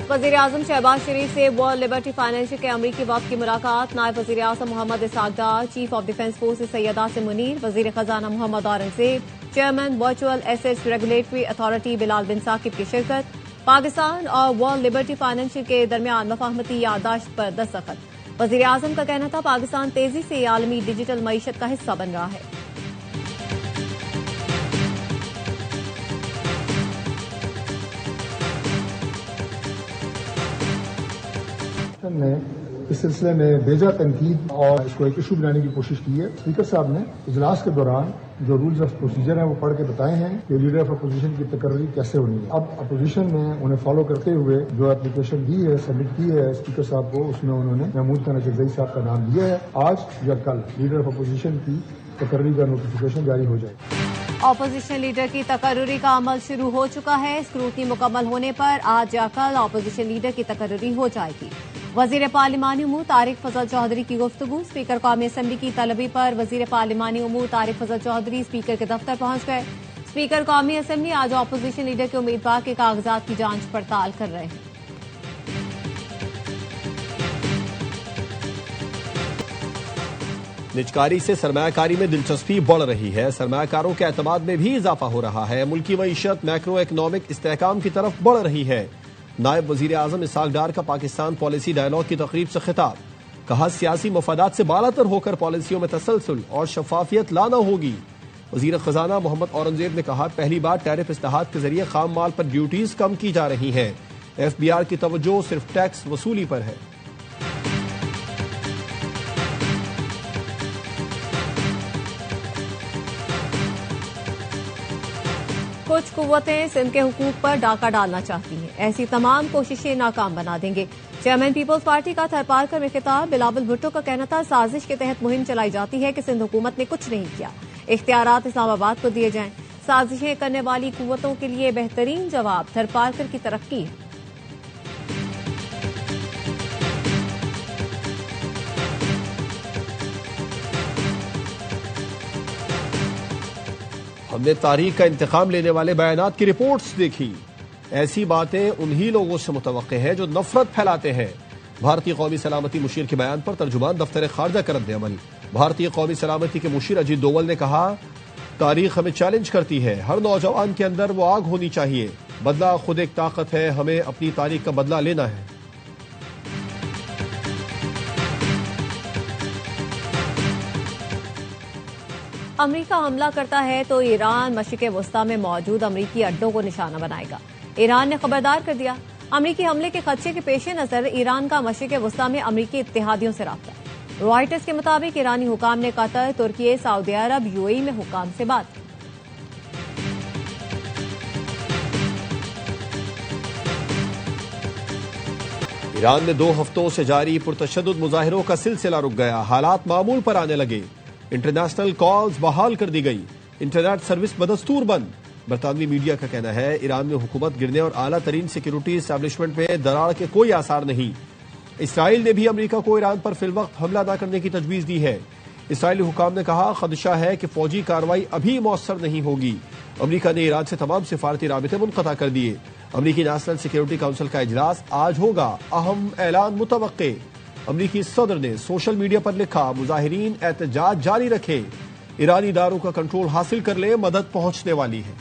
वजीर आजम शहबाज शरीफ से world liberty financial के अमरीकी वफ्द की मुलाकात। नायब वजीर आजम Mohammad Ishaq Dar, chief of defence forces Syed Asim Munir, वजीर खजाना Mohammad Aurangzeb, chairman virtual assets regulatory authority Bilal bin Saqib की शिरकत। पाकिस्तान और वर्ल्ड लिबर्टी फाइनेंशियल के दरमियान मफाहमती याददाश्त पर दस्तखत। वजीर आजम का कहना था पाकिस्तान तेजी से आलमी डिजिटल मईशत का हिस्सा बन रहा है। ने इस सिलसिले में बेजा तनकीद और इसको एक इशू बनाने की कोशिश की है। स्पीकर साहब ने इजलास के दौरान जो रूल्स ऑफ प्रोसीजर हैं वो पढ़ के बताए हैं कि लीडर ऑफ अपोजिशन की तकर्री कैसे होनी है। अब अपोजिशन ने उन्हें फॉलो करते हुए जो एप्लीकेशन दी है, सबमिट की है स्पीकर साहब को, उसमें उन्होंने महमूद खान अजगज़ई साहब का नाम दिया है। आज या कल लीडर ऑफ अपोजिशन की तकर्री का नोटिफिकेशन जारी हो जाएगा। ऑपोजिशन लीडर की तकर्री का अमल शुरू हो चुका है। स्क्रूटनी मुकम्मल होने पर आज या कल ऑपोजिशन लीडर की तकर्री हो जाएगी। वजीर पार्लिमानी उमूर तारिक फजल चौधरी की गुफ्तगू। स्पीकर कौमी असम्बली की तलबी पर वजीर पार्लिमानी उमूर तारिक फजल चौधरी स्पीकर के दफ्तर पहुंच गए। स्पीकर कौमी असम्बली आज ऑपोजिशन लीडर के उम्मीदवार के कागजात की जांच पड़ताल कर रहे हैं। निजकारी से सरमायाकारी में दिलचस्पी बढ़ रही है। सरमायाकारों के एतमाद में भी इजाफा हो रहा है। मुल्की मईशत मैक्रो इकनॉमिक इस्तेहकाम की तरफ बढ़ रही है। नायब वजीर आजम इसहाक डार का पाकिस्तान पॉलिसी डायलॉग की तकरीब से खिताब। कहा सियासी मफादात से बालातर होकर पॉलिसियों में तसलसल और शफाफियत लाना होगी। वजीर खजाना मोहम्मद औरंगजेब ने कहा पहली बार टैरिफ इस्तेहाद के जरिए खाम माल पर ड्यूटीज कम की जा रही हैं। FBR की तवज्जो सिर्फ टैक्स वसूली पर है। कुछ कुव्वतें सिंध के हुकूक पर डाका डालना चाहती हैं। ऐसी तमाम कोशिशें नाकाम बना देंगे। चेयरमैन पीपल्स पार्टी का थरपारकर में खिताब। बिलावल भुट्टो का कहना था साजिश के तहत मुहिम चलाई जाती है कि सिंध हुकूमत ने कुछ नहीं किया, इख्तियारात इस्लामाबाद को दिए जाएं। साजिशें करने वाली कुव्वतों के लिए बेहतरीन जवाब थरपारकर की तरक्की है। हमने तारीख का इंतकाम लेने वाले बयानात की रिपोर्ट्स देखी। ऐसी बातें उन्हीं लोगों से मुतवक्के हैं जो नफरत फैलाते हैं। भारतीय कौमी सलामती मुशीर के बयान पर तर्जुमान दफ्तर खारजा का रद्द-ए-अमल। भारतीय कौमी सलामती के मुशीर अजीत डोवल ने कहा तारीख हमें चैलेंज करती है। हर नौजवान के अंदर वो आग होनी चाहिए। बदला खुद एक ताकत है। हमें अपनी तारीख का बदला लेना है। अमरीका हमला करता है तो ईरान मशरिक़ वस्ता में मौजूद अमरीकी अड्डों को निशाना बनाएगा। ईरान ने खबरदार कर दिया। अमरीकी हमले के खदशे के पेश नजर ईरान का मशरिक़ वस्ता में अमरीकी इत्तेहादियों से राब्ता। रॉयटर्स के मुताबिक ईरानी हुकाम ने कतर, तुर्की, सऊदी अरब, UAE में हुकाम से बात की। ईरान में 2 हफ्तों से जारी पुरतशद्दुद मुजाहिरों का सिलसिला रुक गया। हालात मामूल पर आने लगे। इंटरनेशनल कॉल्स बहाल कर दी गई। इंटरनेट सर्विस बदस्तूर बंद। बरतानवी मीडिया का कहना है ईरान में हुकूमत गिरने और आला तरीन सिक्योरिटी एस्टैब्लिशमेंट में दरार के कोई आसार नहीं। इसराइल ने भी अमरीका को ईरान पर फिलवक्त हमला न करने की तजवीज दी है। इसराइली हुकाम ने कहा खदशा है कि फौजी कार्रवाई अभी मौसर नहीं होगी। अमरीका ने ईरान से तमाम सिफारती राबिते मुनक़ता कर दिए। अमरीकी नेशनल सिक्योरिटी काउंसिल का इजलास आज होगा। अहम ऐलान मुतवक्के। अमरीकी सदर ने सोशल मीडिया पर लिखा मुजाहिरीन एहतजाज जारी रखे। ईरानी इदारों का कंट्रोल हासिल कर ले, मदद पहुंचने वाली है।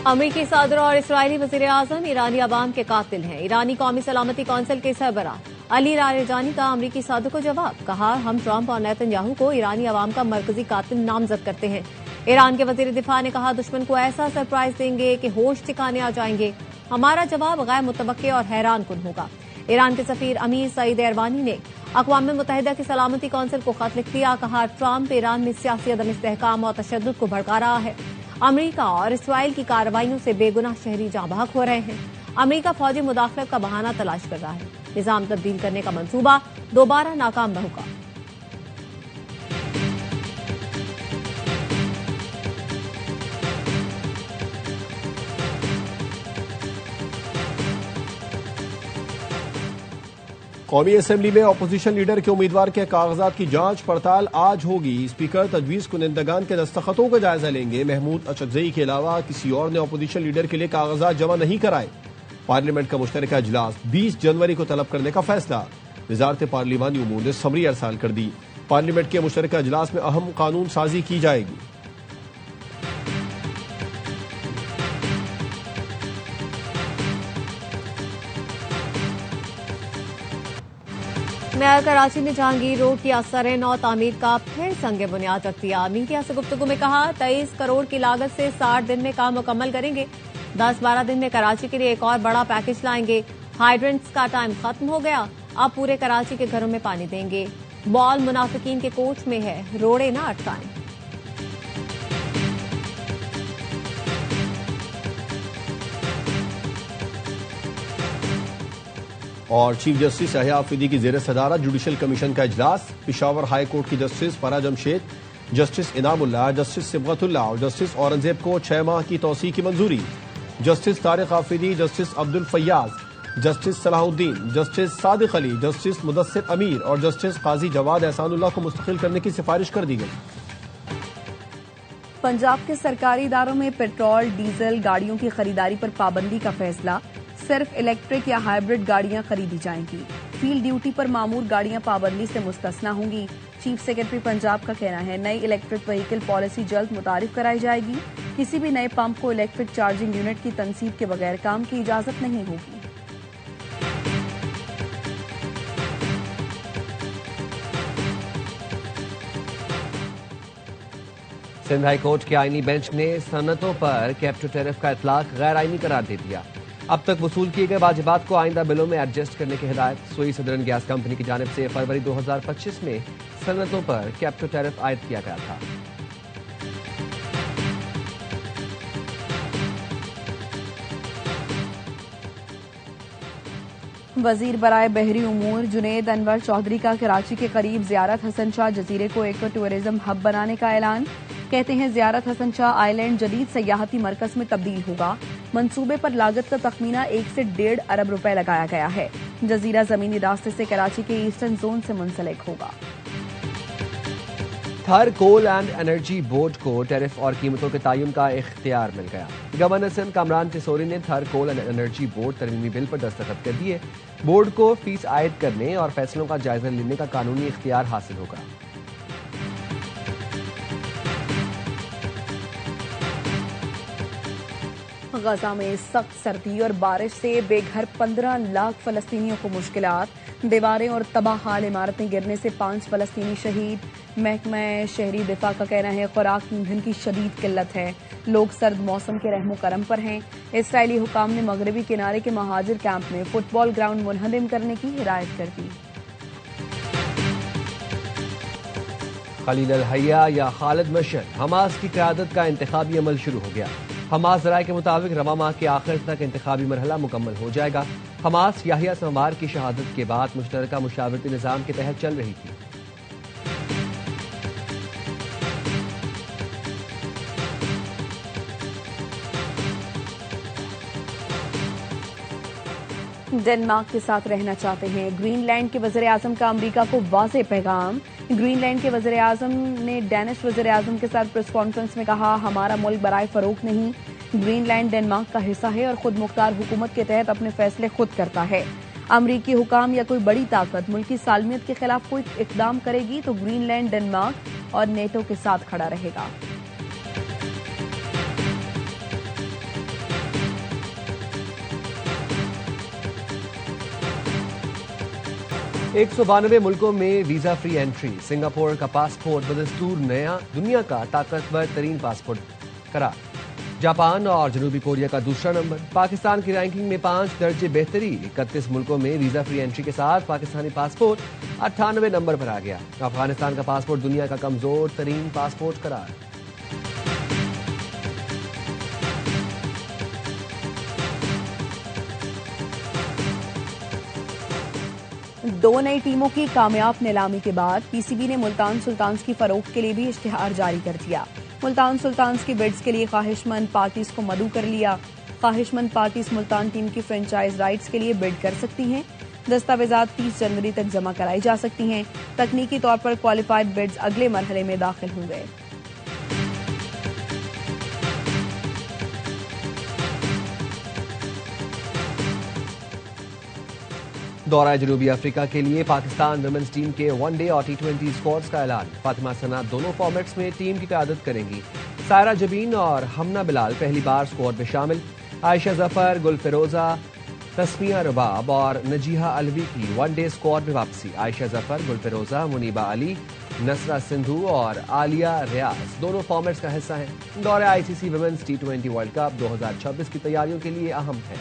अमरीकी सदर और इसराइली वजीर आजम ईरानी अवाम के कातिल हैं। ईरानी कौमी सलामती कौंसिल के सरबराह अली लारेजानी का अमरीकी सदर को जवाब। कहा हम ट्रंप और नेतन्याहू को ईरानी अवाम का मरकजी कातिल नामजद करते हैं। ईरान के वजीर दिफा ने कहा दुश्मन को ऐसा सरप्राइज देंगे कि होश ठिकाने आ जाएंगे। हमारा जवाब गैर मुतवक्के और हैरान कुन होगा। ईरान के सफीर अमीर सईद एरबानी ने अक़वाम मुत्तहिदा की सलामती कौंसिल को खत लिख दिया। कहा ट्रंप ईरान में सियासी अदम इस्तेहकाम और तशद्दुद को भड़का रहा है। अमरीका और इसराइल की कार्रवाइयों से बेगुनाह शहरी जाँ बहक हो रहे हैं। अमरीका फौजी मुदाखलत का बहाना तलाश कर रहा है। निजाम तब्दील करने का मंसूबा दोबारा नाकाम न होगा। कौमी असेंबली में अपोजिशन लीडर के उम्मीदवार के कागजात की जांच पड़ताल आज होगी। स्पीकर तजवीज कुनिंदगान के दस्तखतों का जायजा लेंगे। महमूद अशदजई के अलावा किसी और ने अपोजिशन लीडर के लिए कागजात जमा नहीं कराए। पार्लियामेंट का मुश्तरका इजलास 20 जनवरी को तलब करने का फैसला। वजारत पार्लिमानी उमूर ने समरी अरसाल कर दी। पार्लियामेंट के मुश्तरका इजलास में अहम कानून साजी की जाएगी। मेयर कराची ने जहांगीर रोड की असर नौ तामीर का फिर संगे बुनियाद रख दिया। मीडिया से गुफ्तगू में कहा 23 करोड़ की लागत से 60 दिन में काम मुकम्मल करेंगे। 10-12 दिन में कराची के लिए एक और बड़ा पैकेज लाएंगे। हाइड्रेंट्स का टाइम खत्म हो गया, अब पूरे कराची के घरों में पानी देंगे। बॉल मुनाफिकीन के कोच में है, रोड़े ना अटकाएं। और चीफ जस्टिस यहया आफरीदी की जेर सदारत जुडिशल कमीशन का इजलास। पिशावर हाई कोर्ट की जस्टिस फरा जमशेद, जस्टिस इनामुल्लाह, जस्टिस सिबगतुल्लाह और जस्टिस औरंगजेब को 6 माह की तौसीह की मंजूरी। Justice Tariq Afridi, justice Abdul Faiyaz, justice Salahuddin, justice Sadiq Ali, justice Mudassir अमीर और जस्टिस काजी जवाद एहसानुल्लाह को मुस्तकिल करने की सिफारिश कर दी गई। पंजाब के सरकारी इदारों में पेट्रोल डीजल गाड़ियों की खरीदारी पर पाबंदी का फैसला। सिर्फ इलेक्ट्रिक या हाइब्रिड गाड़ियां खरीदी जाएंगी। फील्ड ड्यूटी पर मामूर गाड़ियां पाबंदी से मुस्तस्ना होंगी। चीफ सेक्रेटरी पंजाब का कहना है नई इलेक्ट्रिक व्हीकल पॉलिसी जल्द मुतारिफ कराई जाएगी। किसी भी नए पंप को इलेक्ट्रिक चार्जिंग यूनिट की तनसीब के बगैर काम की इजाजत नहीं होगी। सिंध हाई कोर्ट के आईनी बेंच ने सनतों पर कैप्टो टैरिफ का इतलाक गैर आईनी करार दे दिया। अब तक वसूल किए गए वाजिबात को आइंदा बिलों में एडजस्ट करने की हिदायत। सोई सदरन गैस कंपनी की जानिब से फरवरी 2025 में सनतों पर कैप्टो टैरिफ आयद किया गया था। वजीर बराए बहरी उमूर जुनेद अनवर चौधरी का कराची के करीब ज़ियारत हसन शाह जजीरे को इको टूरिज्म हब बनाने का ऐलान। कहते हैं ज़ियारत हसन शाह आइलैंड जदीद सयाहती मरकज में तब्दील होगा। मंसूबे पर लागत का तखमीना 1 से 1.5 अरब रुपए लगाया गया है। जजीरा जमीनी रास्ते से कराची के ईस्टर्न जोन से मुंसलिक होगा। थर कोल एंड एनर्जी बोर्ड को टैरिफ और कीमतों के तयन का इख्तियार मिल गया। गवर्नर सिंध कामरान टिसोरी ने थर कोल एंड एनर्जी बोर्ड तरमीमी बिल पर दस्तखत कर दिए। बोर्ड को फीस आयद करने और फैसलों का जायजा लेने का कानूनी इख्तियार हासिल होगा। गजा में सख्त सर्दी और बारिश से बेघर 15 लाख फलस्तीनियों को मुश्किलात। दीवारें और तबाह हाल इमारतें गिरने से 5 फलस्तीनी शहीद। महकमा शहरी दिफा का कहना है खुराक ईंधन की शदीद किल्लत है। लोग सर्द मौसम के रहमो करम पर हैं। इसराइली हुकाम ने मगरबी किनारे के महाजिर कैंप में फुटबॉल ग्राउंड मुनहदम करने की हिदायत कर दी। खलील अल हया या खालिद मशहद, हमास की क़यादत का इंतखाबी अमल शुरू हो गया। हमास ज़राए के मुताबिक रवा माह के आखिर तक इंतखाबी मरहला मुकम्मल हो जाएगा। हमास याहिया सिनवार की शहादत के बाद मुश्तरका मुशावरती निज़ाम के तहत चल रही थी। डेनमार्क के साथ रहना चाहते हैं। ग्रीनलैंड के वज़ीर आज़म का अमरीका को वाज़ेह पैगाम। ग्रीनलैंड के वज़ीर आज़म ने डेनिश वज़ीर आज़म के साथ प्रेस कॉन्फ्रेंस में कहा हमारा मुल्क बराए फरोख नहीं। ग्रीनलैंड डेनमार्क का हिस्सा है और खुद मुख्तार हुकूमत के तहत अपने फैसले खुद करता है। अमरीकी हुकाम या कोई बड़ी ताकत मुल्क की सालमियत के खिलाफ कोई इकदाम करेगी तो ग्रीनलैंड डेनमार्क और नेटो के साथ खड़ा रहेगा। 192 मुल्कों में वीजा फ्री एंट्री। सिंगापुर का पासपोर्ट बदस्तूर नया दुनिया का ताकतवर तरीन पासपोर्ट करार। जापान और जनूबी कोरिया का दूसरा नंबर। पाकिस्तान की रैंकिंग में 5 दर्जे बेहतरी। 31 मुल्कों में वीजा फ्री एंट्री के साथ पाकिस्तानी पासपोर्ट 98 नंबर पर आ गया। अफगानिस्तान का पासपोर्ट दुनिया का कमजोर तरीन पासपोर्ट करार। दो नई टीमों की कामयाब नीलामी के बाद पीसीबी ने मुल्तान सुल्तान्स की फरोख्त के लिए भी इश्तिहार जारी कर दिया। मुल्तान सुल्तान्स की बिड्स के लिए ख्वाहिशमंद पार्टीज को मदऊ कर लिया। ख्वाहिशमंद पार्टीज मुल्तान टीम की फ्रेंचाइज राइट्स के लिए बिड कर सकती हैं। दस्तावेजात 30 जनवरी तक जमा कराई जा सकती हैं। तकनीकी तौर पर क्वालिफाइड बिड्स अगले मरहले में दाखिल होंगे। दौरा जनूबी अफ्रीका के लिए पाकिस्तान वुमेन्स टीम के वनडे और T20 स्क्वाड्स का ऐलान। फातिमा सना दोनों फॉर्मेट्स में टीम की क़यादत करेंगी। सायरा जबीन और हमना बिलाल पहली बार स्क्वाड में शामिल। आयशा जफर, गुल फिरोजा, तस्मिया रबाब और नजीहा अलवी की वनडे स्क्वाड में वापसी। आयशा जफर, गुल फिरोजा, मुनीबा अली, नसरा सिंधु और आलिया रियाज दोनों फॉर्मेट्स का हिस्सा हैं। दौरे ICC women's T20 world cup 2026 की तैयारियों के लिए अहम है।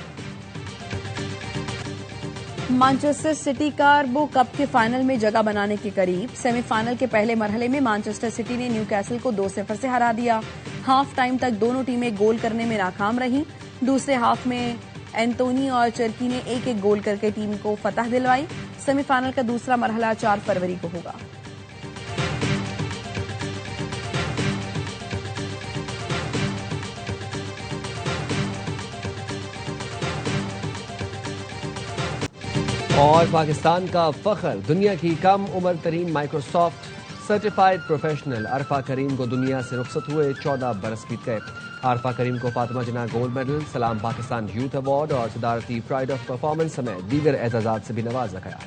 मैनचेस्टर सिटी कार्बो कप के फाइनल में जगह बनाने के करीब। सेमीफाइनल के पहले मरहले में मैनचेस्टर सिटी ने न्यूकैसल को 2-0 से हरा दिया। हाफ टाइम तक दोनों टीमें गोल करने में नाकाम रहीं। दूसरे हाफ में एंटोनी और चर्की ने एक गोल करके टीम को फतह दिलवाई। सेमीफाइनल का दूसरा मरहला 4 फरवरी को होगा। और पाकिस्तान का फख्र, दुनिया की कम उम्र तरीन माइक्रोसॉफ्ट सर्टिफाइड प्रोफेशनल अरफा करीम को दुनिया से रुखसत हुए 14 बरस बीत गए। अरफा करीम को फातिमा जिन्ना गोल्ड मेडल, सलाम पाकिस्तान यूथ अवार्ड और सदारती प्राइड ऑफ परफॉर्मेंस समेत दीगर एजाजात से भी नवाजा गया।